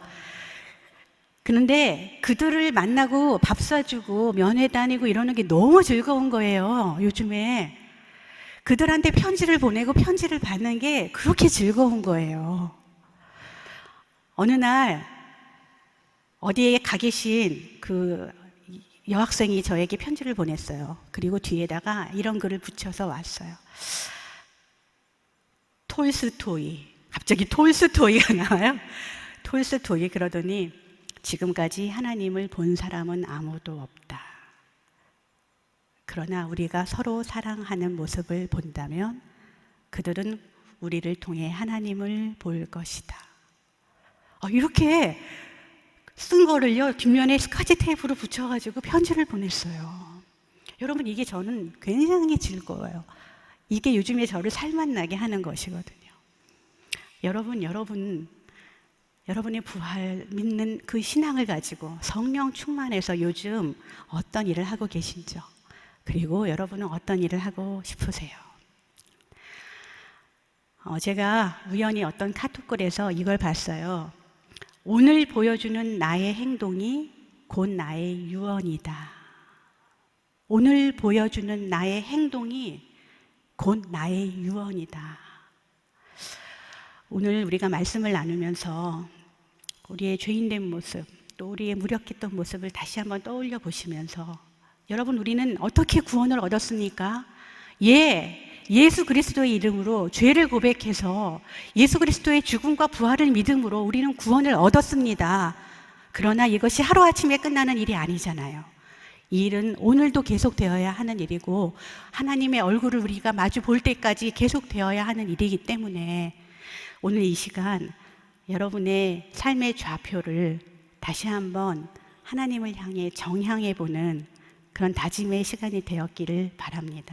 그런데 그들을 만나고 밥 사주고 면회 다니고 이러는 게 너무 즐거운 거예요. 요즘에 그들한테 편지를 보내고 편지를 받는 게 그렇게 즐거운 거예요. 어느 날 어디에 가 계신 그 여학생이 저에게 편지를 보냈어요. 그리고 뒤에다가 이런 글을 붙여서 왔어요. 톨스토이. 갑자기 톨스토이가 나와요. 톨스토이. 그러더니 지금까지 하나님을 본 사람은 아무도 없다. 그러나 우리가 서로 사랑하는 모습을 본다면 그들은 우리를 통해 하나님을 볼 것이다. 이렇게 쓴 거를요, 뒷면에 스카치 테이프로 붙여가지고 편지를 보냈어요. 여러분, 이게 저는 굉장히 즐거워요. 이게 요즘에 저를 살맛나게 하는 것이거든요. 여러분의 부활 믿는 그 신앙을 가지고 성령 충만해서 요즘 어떤 일을 하고 계신지요? 그리고 여러분은 어떤 일을 하고 싶으세요? 제가 우연히 어떤 카톡글에서 이걸 봤어요. 오늘 보여주는 나의 행동이 곧 나의 유언이다. 오늘 보여주는 나의 행동이 곧 나의 유언이다. 오늘 우리가 말씀을 나누면서 우리의 죄인된 모습, 또 우리의 무력했던 모습을 다시 한번 떠올려 보시면서, 여러분, 우리는 어떻게 구원을 얻었습니까? 예수 그리스도의 이름으로 죄를 고백해서 예수 그리스도의 죽음과 부활을 믿음으로 우리는 구원을 얻었습니다. 그러나 이것이 하루아침에 끝나는 일이 아니잖아요. 이 일은 오늘도 계속되어야 하는 일이고 하나님의 얼굴을 우리가 마주 볼 때까지 계속되어야 하는 일이기 때문에 오늘 이 시간 여러분의 삶의 좌표를 다시 한번 하나님을 향해 정향해 보는 그런 다짐의 시간이 되었기를 바랍니다.